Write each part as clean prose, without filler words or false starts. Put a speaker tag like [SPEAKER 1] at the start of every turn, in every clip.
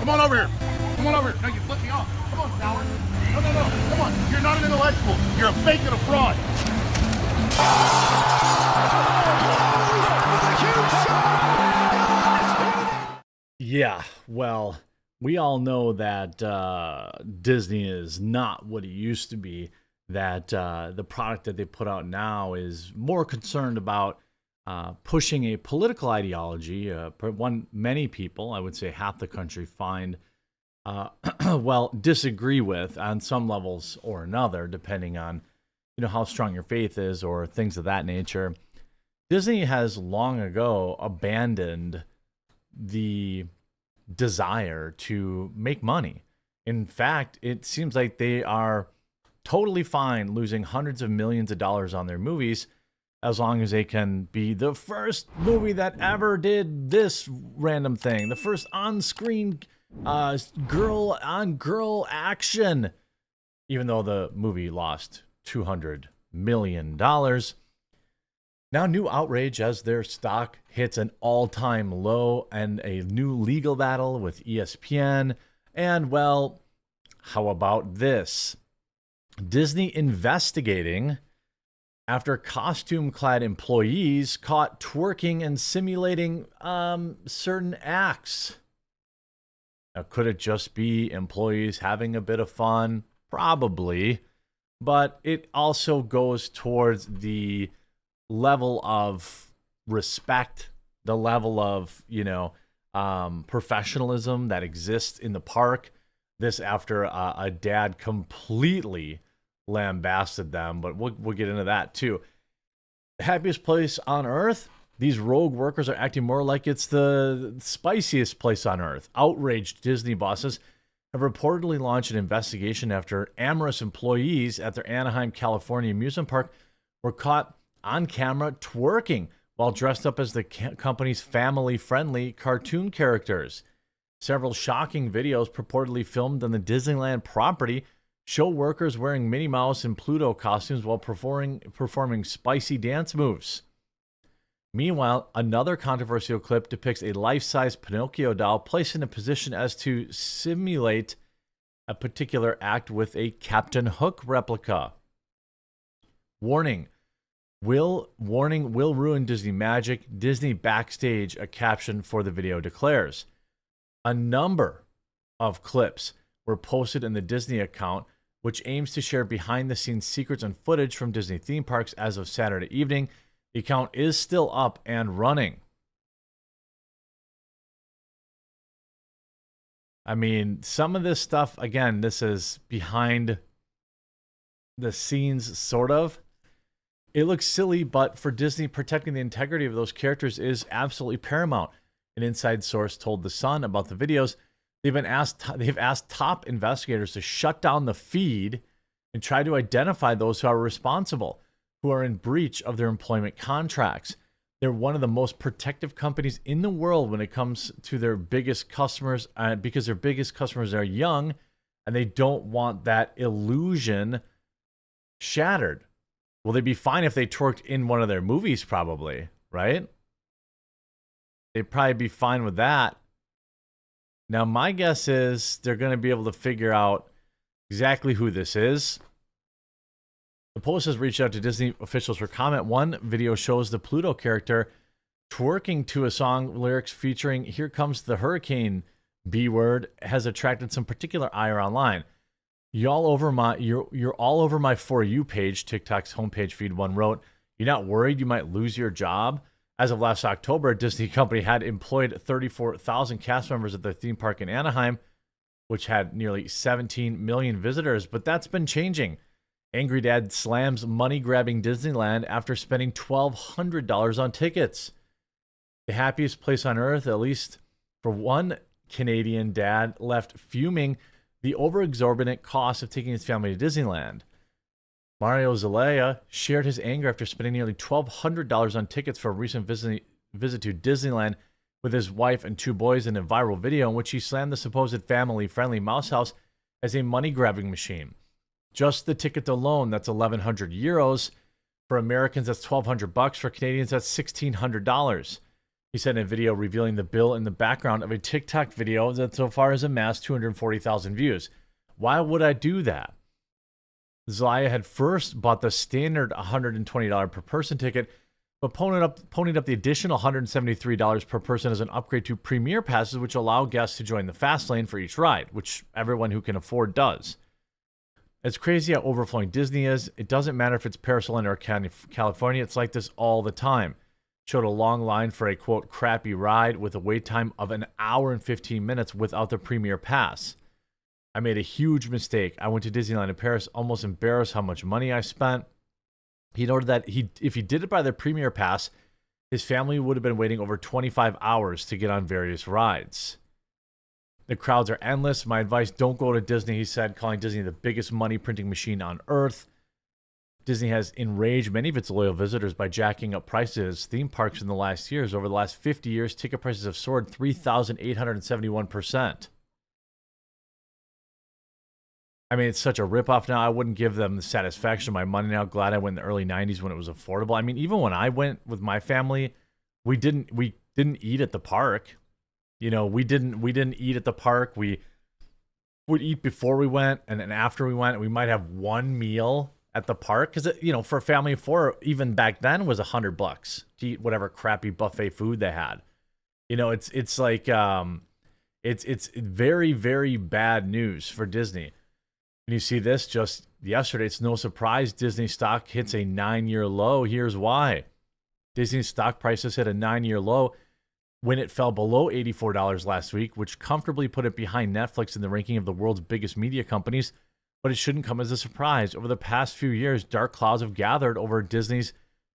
[SPEAKER 1] Come on over here. Come on over here. No, you flip me off. Come on, coward. No. Come on. You're not an intellectual. You're a fake and a fraud.
[SPEAKER 2] Yeah, well, we all know that Disney is not what it used to be, that the product that they put out now is more concerned about pushing a political ideology, many people, I would say half the country, find, disagree with on some levels or another, depending on, how strong your faith is or things of that nature. Disney has long ago abandoned the desire to make money. In fact, it seems like they are totally fine losing hundreds of millions of dollars on their movies as long as they can be the first movie that ever did this random thing, the first on-screen girl-on-girl action, even though the movie lost $200 million. Now, new outrage as their stock hits an all-time low and a new legal battle with ESPN. And, well, how about this? Disney investigating after costume-clad employees caught twerking and simulating certain acts. Now, could it just be employees having a bit of fun? Probably. But it also goes towards the level of respect, the level of, professionalism that exists in the park. This after a dad completely lambasted them, but we'll get into that too. The happiest place on earth? These rogue workers are acting more like it's the spiciest place on earth. Outraged Disney bosses have reportedly launched an investigation after amorous employees at their Anaheim, California amusement park were caught on camera twerking while dressed up as the company's family-friendly cartoon characters. Several shocking videos purportedly filmed on the Disneyland property show workers wearing Minnie Mouse and Pluto costumes while performing spicy dance moves. Meanwhile, another controversial clip depicts a life-size Pinocchio doll placed in a position as to simulate a particular act with a Captain Hook replica. Warning will ruin Disney magic. Disney backstage, a caption for the video declares. A number of clips were posted in the Disney account, which aims to share behind-the-scenes secrets and footage from Disney theme parks as of Saturday evening. The account is still up and running. I mean, some of this stuff, again, this is behind the scenes, sort of. It looks silly, but for Disney, protecting the integrity of those characters is absolutely paramount. An inside source told The Sun about the videos. They've asked top investigators to shut down the feed and try to identify those who are responsible, who are in breach of their employment contracts. They're one of the most protective companies in the world when it comes to their biggest customers, because their biggest customers are young, and they don't want that illusion shattered. Will they be fine if they twerked in one of their movies? Probably, right? They'd probably be fine with that. Now, my guess is they're going to be able to figure out exactly who this is. The Post has reached out to Disney officials for comment. One video shows the Pluto character twerking to a song lyrics featuring "Here Comes the Hurricane," B word, has attracted some particular ire online. You're all over my For You page, TikTok's homepage feed, one wrote. You're not worried you might lose your job? As of last October, a Disney company had employed 34,000 cast members at their theme park in Anaheim, which had nearly 17 million visitors, but that's been changing. Angry Dad slams money-grabbing Disneyland after spending $1,200 on tickets. The happiest place on earth, at least for one Canadian dad, left fuming the over-exorbitant cost of taking his family to Disneyland. Mario Zelaya shared his anger after spending nearly $1,200 on tickets for a recent visit to Disneyland with his wife and two boys in a viral video in which he slammed the supposed family-friendly mouse house as a money-grabbing machine. Just the ticket alone, that's 1,100 euros. For Americans, that's $1,200. For Canadians, that's $1,600. He said in a video revealing the bill in the background of a TikTok video that so far has amassed 240,000 views. Why would I do that? Zelaya had first bought the standard $120 per person ticket, but ponied up the additional $173 per person as an upgrade to Premier Passes, which allow guests to join the fast lane for each ride, which everyone who can afford does. It's crazy how overflowing Disney is. It doesn't matter if it's Paris, Orlando, or California. It's like this all the time. Showed a long line for a, quote, crappy ride with a wait time of an hour and 15 minutes without the Premier Pass. I made a huge mistake. I went to Disneyland in Paris, almost embarrassed how much money I spent. He noted that if he did it by the Premier Pass, his family would have been waiting over 25 hours to get on various rides. The crowds are endless. My advice, don't go to Disney, he said, calling Disney the biggest money printing machine on earth. Disney has enraged many of its loyal visitors by jacking up prices at theme parks in the last years. Over the last 50 years, ticket prices have soared 3,871%. I mean, it's such a ripoff now. I wouldn't give them the satisfaction of my money now. Glad I went in the early 90s when it was affordable. I mean, even when I went with my family, we didn't eat at the park. You know, we didn't eat at the park. We would eat before we went, and then after we went, we might have one meal at the park, because, you know, for a family of four, even back then, was $100 to eat whatever crappy buffet food they had. You know, it's like it's very, very bad news for Disney. And you see this just yesterday. It's no surprise Disney stock hits a 9-year low. Here's why. Disney's stock prices hit a 9-year low when it fell below $84 last week, which comfortably put it behind Netflix in the ranking of the world's biggest media companies. But it shouldn't come as a surprise. Over the past few years, dark clouds have gathered over Disney's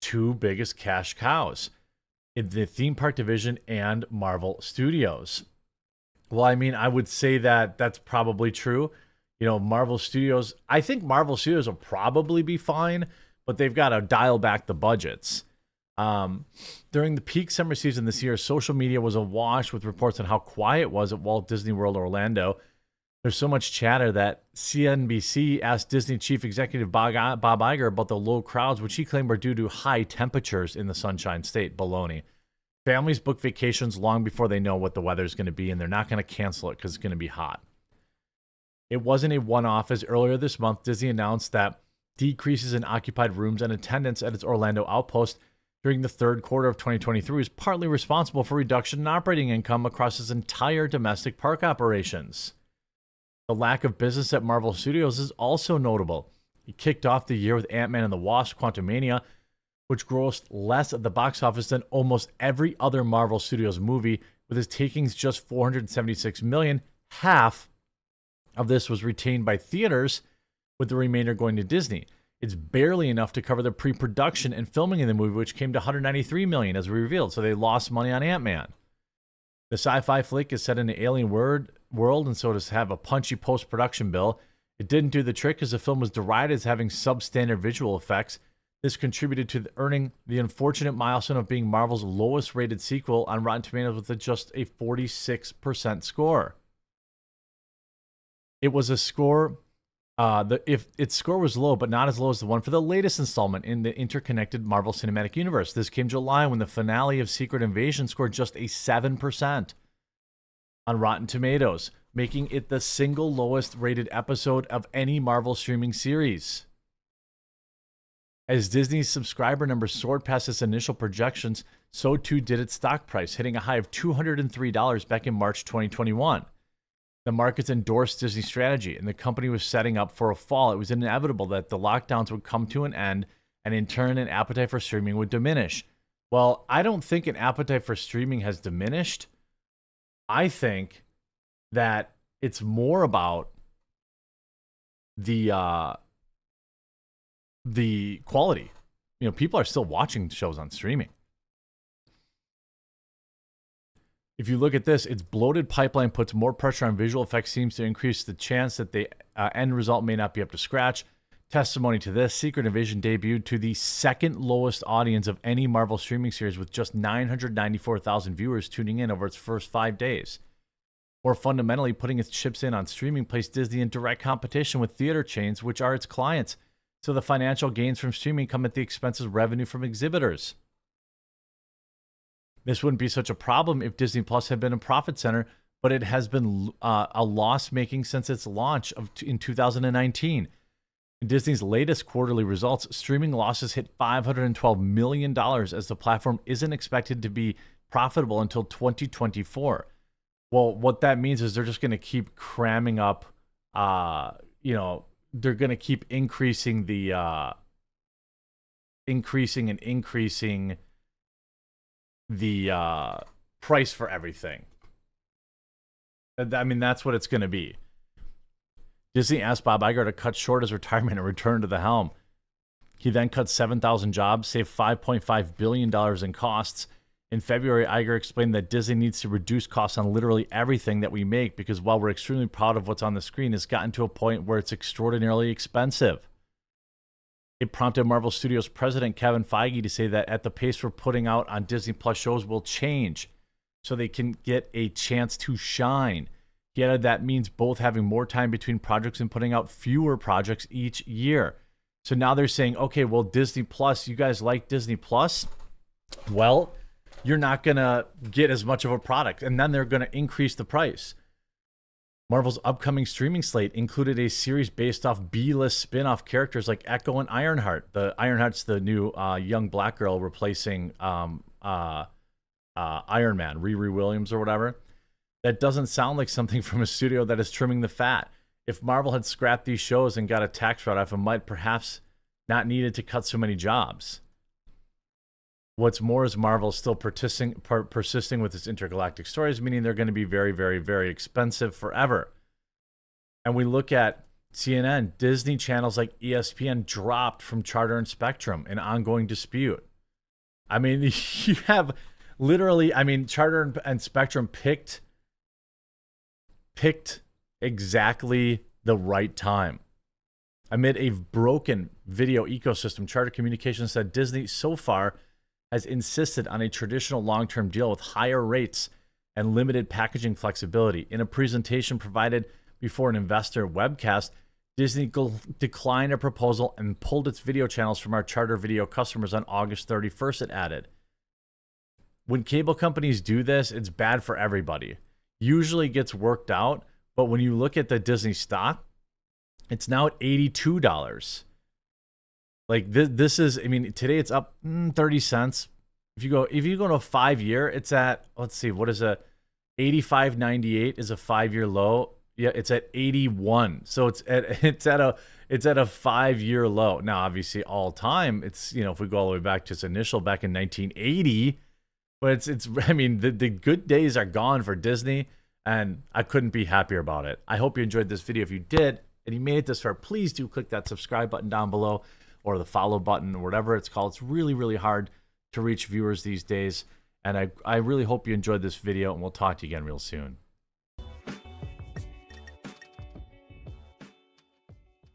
[SPEAKER 2] two biggest cash cows, in the theme park division and Marvel Studios. Well, I mean, I would say that that's probably true. You know, Marvel Studios, I think Marvel Studios will probably be fine, but they've got to dial back the budgets. During the peak summer season this year, social media was awash with reports on how quiet it was at Walt Disney World Orlando. There's so much chatter that CNBC asked Disney chief executive Bob Iger about the low crowds, which he claimed were due to high temperatures in the Sunshine State. Baloney. Families book vacations long before they know what the weather is going to be, and they're not going to cancel it because it's going to be hot. It wasn't a one-off, as earlier this month, Disney announced that decreases in occupied rooms and attendance at its Orlando outpost during the third quarter of 2023 is partly responsible for reduction in operating income across its entire domestic park operations. The lack of business at Marvel Studios is also notable. It kicked off the year with Ant-Man and the Wasp: Quantumania, which grossed less at the box office than almost every other Marvel Studios movie, with its takings just $476 million. Half of this was retained by theaters, with the remainder going to Disney. It's barely enough to cover the pre-production and filming in the movie, which came to $193 million, as we revealed, so they lost money on Ant-Man. The sci-fi flick is set in an alien world, and so does have a punchy post-production bill. It didn't do the trick, as the film was derided as having substandard visual effects. This contributed to earning the unfortunate milestone of being Marvel's lowest-rated sequel on Rotten Tomatoes with just a 46% score. It was a score... if its score was low, but not as low as the one for the latest installment in the interconnected Marvel Cinematic Universe. This came July, when the finale of Secret Invasion scored just a 7% on Rotten Tomatoes, making it the single lowest rated episode of any Marvel streaming series. As Disney's subscriber numbers soared past its initial projections, so too did its stock price, hitting a high of $203 back in March 2021. The markets endorsed Disney's strategy, and the company was setting up for a fall. It was inevitable that the lockdowns would come to an end, and in turn, an appetite for streaming would diminish. Well, I don't think an appetite for streaming has diminished. I think that it's more about the quality. You know, people are still watching shows on streaming. If you look at this, its bloated pipeline puts more pressure on visual effects, seems to increase the chance that the end result may not be up to scratch. Testimony to this, Secret Invasion debuted to the second lowest audience of any Marvel streaming series, with just 994,000 viewers tuning in over its first 5 days. More fundamentally, putting its chips in on streaming placed Disney in direct competition with theater chains, which are its clients. So the financial gains from streaming come at the expense of revenue from exhibitors. This wouldn't be such a problem if Disney Plus had been a profit center, but it has been a loss making since its launch in 2019. In Disney's latest quarterly results, streaming losses hit $512 million as the platform isn't expected to be profitable until 2024. Well, what that means is they're just going to keep cramming up, they're going to keep increasing the price for everything. I mean, that's what it's going to be. Disney asked Bob Iger to cut short his retirement and return to the helm. He then cut 7,000 jobs, saved $5.5 billion in costs. In February, Iger explained that Disney needs to reduce costs on literally everything that we make because while we're extremely proud of what's on the screen, it's gotten to a point where it's extraordinarily expensive. It prompted Marvel Studios president Kevin Feige to say that at the pace we're putting out on Disney Plus shows will change so they can get a chance to shine. He added that means both having more time between projects and putting out fewer projects each year. So now they're saying, okay, well, Disney Plus, you guys like Disney Plus? Well, you're not going to get as much of a product. And then they're going to increase the price. Marvel's upcoming streaming slate included a series based off B-list spin-off characters like Echo and Ironheart. Ironheart's the new young black girl replacing Iron Man, Riri Williams or whatever. That doesn't sound like something from a studio that is trimming the fat. If Marvel had scrapped these shows and got a tax write-off, it might perhaps not needed to cut so many jobs. What's more is Marvel is still persisting with its intergalactic stories, meaning they're going to be very, very, very expensive forever. And we look at CNN, Disney channels like ESPN dropped from Charter and Spectrum, an ongoing dispute. I mean, you have literally, Charter and Spectrum picked exactly the right time. Amid a broken video ecosystem, Charter Communications said Disney so far has insisted on a traditional long-term deal with higher rates and limited packaging flexibility. In a presentation provided before an investor webcast, Disney declined a proposal and pulled its video channels from our Charter video customers on August 31st, it added. When cable companies do this, it's bad for everybody. Usually gets worked out, but when you look at the Disney stock, it's now at $82. Like this is, today it's up 30 cents. If you go to a 5-year, it's at, let's see, what is a 85.98 is a 5-year low. Yeah, it's at 81. So it's at a 5-year low. Now, obviously, all time, it's, if we go all the way back to its initial back in 1980, but the good days are gone for Disney, and I couldn't be happier about it. I hope you enjoyed this video. If you did, and you made it this far, please do click that subscribe button down below or the follow button or whatever it's called. It's really, really hard to reach viewers these days. And I really hope you enjoyed this video, and we'll talk to you again real soon.